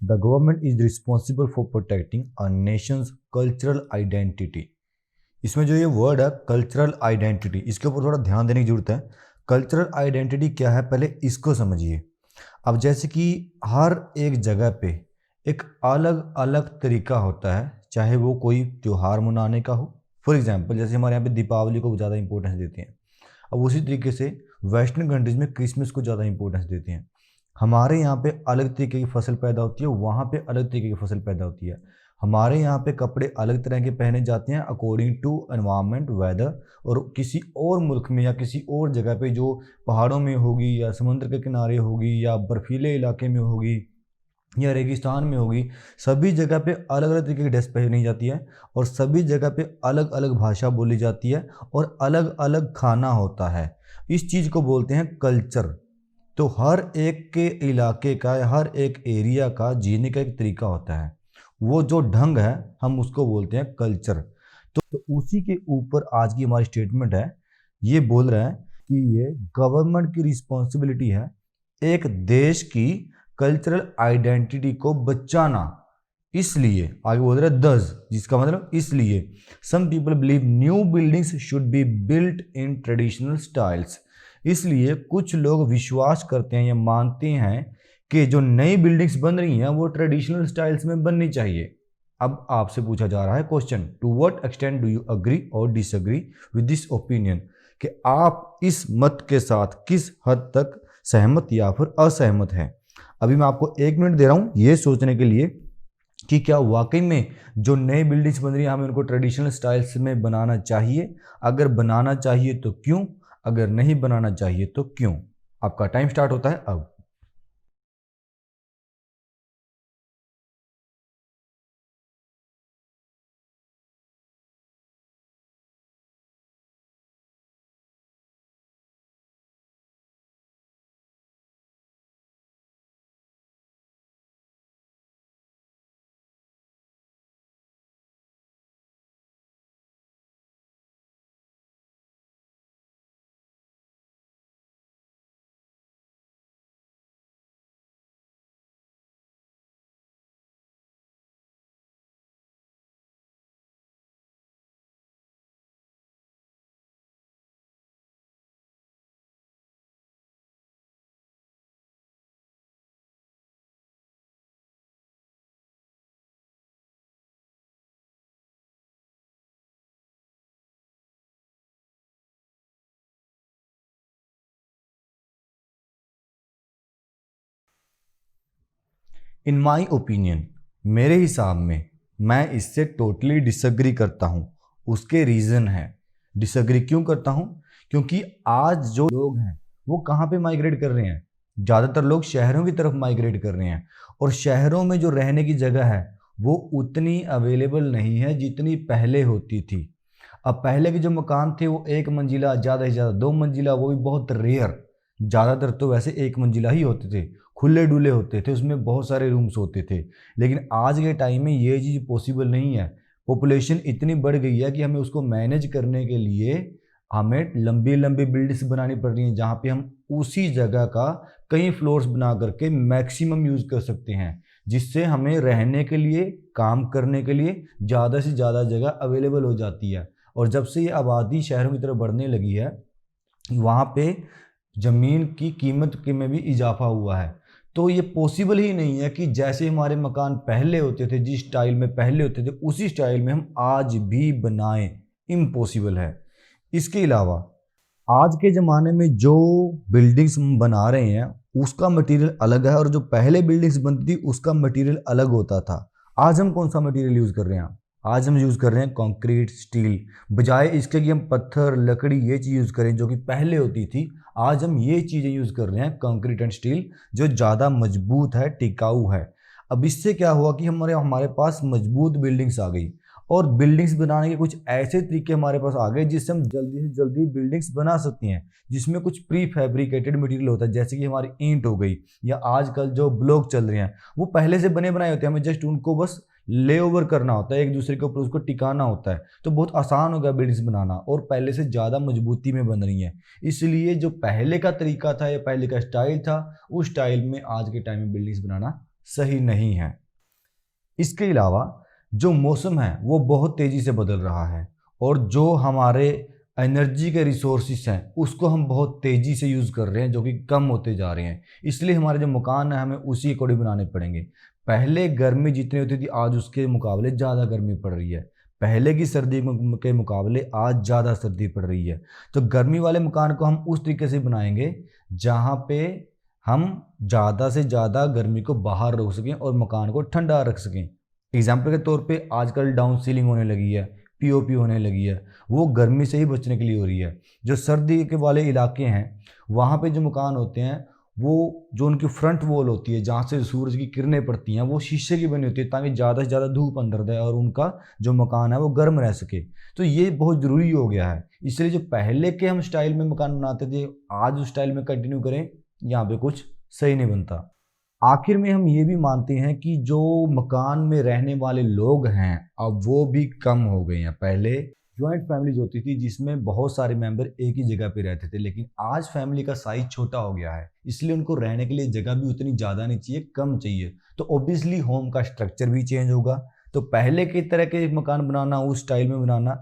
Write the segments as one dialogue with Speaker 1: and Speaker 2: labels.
Speaker 1: The government is responsible for protecting a Nations cultural identity. इसमें जो ये word है कल्चरल आइडेंटिटी, इसके ऊपर थोड़ा ध्यान देने की जरूरत है। कल्चरल आइडेंटिटी क्या है, पहले इसको समझिए। अब जैसे कि हर एक जगह पे एक अलग अलग तरीका होता है, चाहे वो कोई त्यौहार मनाने का हो। फॉर एग्जांपल जैसे हमारे यहाँ पे दीपावली को ज़्यादा इंपॉर्टेंस देते हैं, अब उसी तरीके से वेस्टर्न कंट्रीज में क्रिसमस को ज़्यादा इंपॉर्टेंस देते हैं। हमारे यहाँ पे अलग तरीके की फसल पैदा होती है, वहाँ पे अलग तरीके की फसल पैदा होती है। हमारे यहाँ पे कपड़े अलग तरह के पहने जाते हैं अकॉर्डिंग टू एनवायरनमेंट वेदर, और किसी और मुल्क में या किसी और जगह पे जो पहाड़ों में होगी या समुद्र के किनारे होगी या बर्फीले इलाके में होगी या रेगिस्तान में होगी, सभी जगह पे अलग अलग तरीके की ड्रेस पहनी जाती है और सभी जगह पे अलग अलग भाषा बोली जाती है और अलग अलग खाना होता है। इस चीज़ को बोलते हैं कल्चर। तो हर एक के इलाके का या हर एक एरिया का जीने का एक तरीका होता है, वो जो ढंग है हम उसको बोलते हैं कल्चर। तो उसी के ऊपर आज की हमारी स्टेटमेंट है। ये बोल रहा है कि ये गवर्नमेंट की रिस्पॉन्सिबिलिटी है एक देश की कल्चरल आइडेंटिटी को बचाना। इसलिए आगे बोल रहे हैं दस, जिसका मतलब इसलिए some people believe new buildings should be built in traditional styles. इसलिए कुछ लोग विश्वास करते हैं या मानते हैं कि जो नई बिल्डिंग्स बन रही हैं वो ट्रेडिशनल स्टाइल्स में बननी चाहिए। अब आपसे पूछा जा रहा है question, to what extent do you agree or disagree with this opinion, कि आप इस मत के साथ किस हद तक सहमत या फिर असहमत हैं। अभी मैं आपको 1 मिनट दे रहा हूं ये सोचने के लिए कि क्या वाकई में जो नई बिल्डिंग्स बन रही है हमें उनको ट्रेडिशनल स्टाइल्स में बनाना चाहिए, अगर बनाना चाहिए तो क्यों, अगर नहीं बनाना चाहिए तो क्यों। आपका टाइम स्टार्ट होता है अब। इन माई ओपिनियन, मेरे हिसाब में मैं इससे टोटली डिसअग्री करता हूँ। उसके रीज़न है। डिसअग्री क्यों करता हूँ, क्योंकि आज जो लोग हैं वो कहाँ पे माइग्रेट कर रहे हैं, ज़्यादातर लोग शहरों की तरफ माइग्रेट कर रहे हैं और शहरों में जो रहने की जगह है वो उतनी अवेलेबल नहीं है जितनी पहले होती थी। अब पहले के जो मकान थे वो 1 मंजिला, ज़्यादा से ज़्यादा 2 मंजिला, वो भी बहुत रेयर, ज़्यादातर तो वैसे 1 मंजिला ही होते थे, खुले डुले होते थे, उसमें बहुत सारे रूम्स होते थे। लेकिन आज के टाइम में ये चीज़ पॉसिबल नहीं है। पॉपुलेशन इतनी बढ़ गई है कि हमें उसको मैनेज करने के लिए हमें लंबी लंबी बिल्डिंग्स बनानी पड़ रही हैं, जहाँ पे हम उसी जगह का कई फ्लोर्स बना करके मैक्सिमम यूज़ कर सकते हैं, जिससे हमें रहने के लिए, काम करने के लिए ज़्यादा से ज़्यादा जगह अवेलेबल हो जाती है। और जब से ये आबादी शहरों की तरफ बढ़ने लगी है, वहाँ पे ज़मीन की कीमत के में भी इजाफा हुआ है। तो ये पॉसिबल ही नहीं है कि जैसे हमारे मकान पहले होते थे, जिस स्टाइल में पहले होते थे, उसी स्टाइल में हम आज भी बनाएं। इम्पॉसिबल है। इसके अलावा आज के ज़माने में जो बिल्डिंग्स हम बना रहे हैं उसका मटेरियल अलग है और जो पहले बिल्डिंग्स बनती थी उसका मटेरियल अलग होता था। आज हम कौन सा मटेरियल यूज़ कर रहे हैं, आज हम यूज़ कर रहे हैं कंक्रीट, स्टील, बजाय इसके कि हम पत्थर, लकड़ी ये चीज़ यूज़ करें जो कि पहले होती थी। आज हम ये चीज़ें यूज़ कर रहे हैं कंक्रीट एंड स्टील, जो ज़्यादा मजबूत है, टिकाऊ है। अब इससे क्या हुआ कि हमारे हमारे पास मजबूत बिल्डिंग्स आ गई और बिल्डिंग्स बनाने के कुछ ऐसे तरीके हमारे पास आ गए जिससे हम जल्दी से जल्दी बिल्डिंग्स बना सकते हैं, जिसमें कुछ प्री फैब्रिकेटेड मटेरियल होता है, जैसे कि हमारी ईंट हो गई या आजकल जो ब्लॉक चल रहे हैं वो पहले से बने बनाए होते हैं, हमें जस्ट उनको बस ले ओवर करना होता है, एक दूसरे के ऊपर उसको टिकाना होता है। तो बहुत आसान हो गया बिल्डिंग्स बनाना और पहले से ज़्यादा मजबूती में बन रही हैं। इसलिए जो पहले का तरीका था या पहले का स्टाइल था, उस स्टाइल में आज के टाइम में बिल्डिंग्स बनाना सही नहीं है। इसके अलावा जो मौसम है वो बहुत तेज़ी से बदल रहा है और जो हमारे एनर्जी के रिसोर्सिस हैं उसको हम बहुत तेज़ी से यूज़ कर रहे हैं, जो कि कम होते जा रहे हैं। इसलिए हमारे जो मकान है हमें उसी अकॉर्डिंग बनाने पड़ेंगे। पहले गर्मी जितनी होती थी आज उसके मुकाबले ज़्यादा गर्मी पड़ रही है। पहले की सर्दी के मुकाबले आज ज़्यादा सर्दी पड़ रही है। तो गर्मी वाले मकान को हम उस तरीके से बनाएंगे जहाँ पे हम ज़्यादा से ज़्यादा गर्मी को बाहर रोक सकें और मकान को ठंडा रख सकें। एग्जाम्पल के तौर पे आजकल डाउन सीलिंग होने लगी है, पीओपी होने लगी है, वो गर्मी से ही बचने के लिए हो रही है। जो सर्दी के वाले इलाके हैं वहाँ पे जो मकान होते हैं वो जो उनकी फ्रंट वॉल होती है जहाँ से सूरज की किरणें पड़ती हैं वो शीशे की बनी होती है ताकि ज़्यादा से ज़्यादा धूप अंदर जाए और उनका जो मकान है वो गर्म रह सके। तो ये बहुत ज़रूरी हो गया है। इसलिए जो पहले के हम स्टाइल में मकान बनाते थे आज उस स्टाइल में कंटिन्यू करें यहाँ पे कुछ सही नहीं बनता। आखिर में हम ये भी मानते हैं कि जो मकान में रहने वाले लोग हैं अब वो भी कम हो गए हैं। पहले जॉइंट फैमिलीज होती थी जिसमें बहुत सारे मेंबर एक ही जगह पे रहते थे, लेकिन आज फैमिली का साइज छोटा हो गया है इसलिए उनको रहने के लिए जगह भी उतनी ज़्यादा नहीं चाहिए, कम चाहिए। तो ऑब्वियसली होम का स्ट्रक्चर भी चेंज होगा। तो पहले की तरह के मकान बनाना उस स्टाइल में बनाना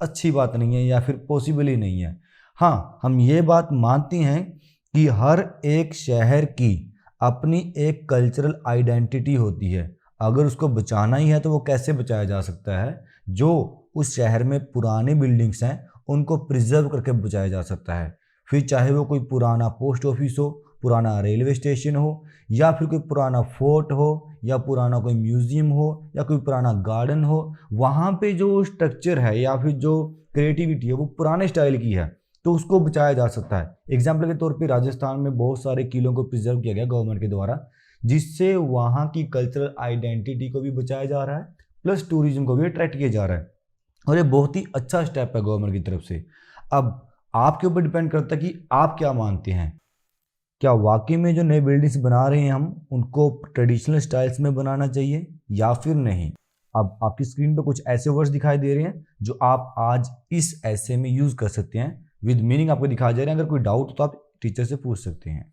Speaker 1: अच्छी बात नहीं है या फिर पॉसिबल ही नहीं है। हाँ, हम ये बात मानते हैं कि हर एक शहर की अपनी एक कल्चरल आइडेंटिटी होती है। अगर उसको बचाना ही है तो वो कैसे बचाया जा सकता है? जो उस शहर में पुरानी बिल्डिंग्स हैं उनको प्रिजर्व करके बचाया जा सकता है। फिर चाहे वो कोई पुराना पोस्ट ऑफिस हो, पुराना रेलवे स्टेशन हो या फिर कोई पुराना फोर्ट हो या पुराना कोई म्यूज़ियम हो या कोई पुराना गार्डन हो, वहाँ पे जो स्ट्रक्चर है या फिर जो क्रिएटिविटी है वो पुराने स्टाइल की है तो उसको बचाया जा सकता है। एग्जाम्पल के तौर पे राजस्थान में बहुत सारे किलों को प्रिजर्व किया गया गवर्नमेंट के द्वारा जिससे वहाँ की कल्चरल आइडेंटिटी को भी बचाया जा रहा है प्लस टूरिज्म को भी अट्रैक्ट किया जा रहा है और ये बहुत ही अच्छा स्टेप है गवर्नमेंट की तरफ से। अब आपके ऊपर डिपेंड करता है कि आप क्या मानते हैं, क्या वाकई में जो नए बिल्डिंग्स बना रहे हैं हम उनको ट्रेडिशनल स्टाइल्स में बनाना चाहिए या फिर नहीं। अब आपकी स्क्रीन पर कुछ ऐसे वर्ड्स दिखाई दे रहे हैं जो आप आज इस ऐसे में यूज़ कर सकते हैं, विद मीनिंग आपको दिखाया जा रहा है। अगर कोई डाउट तो आप टीचर से पूछ सकते हैं।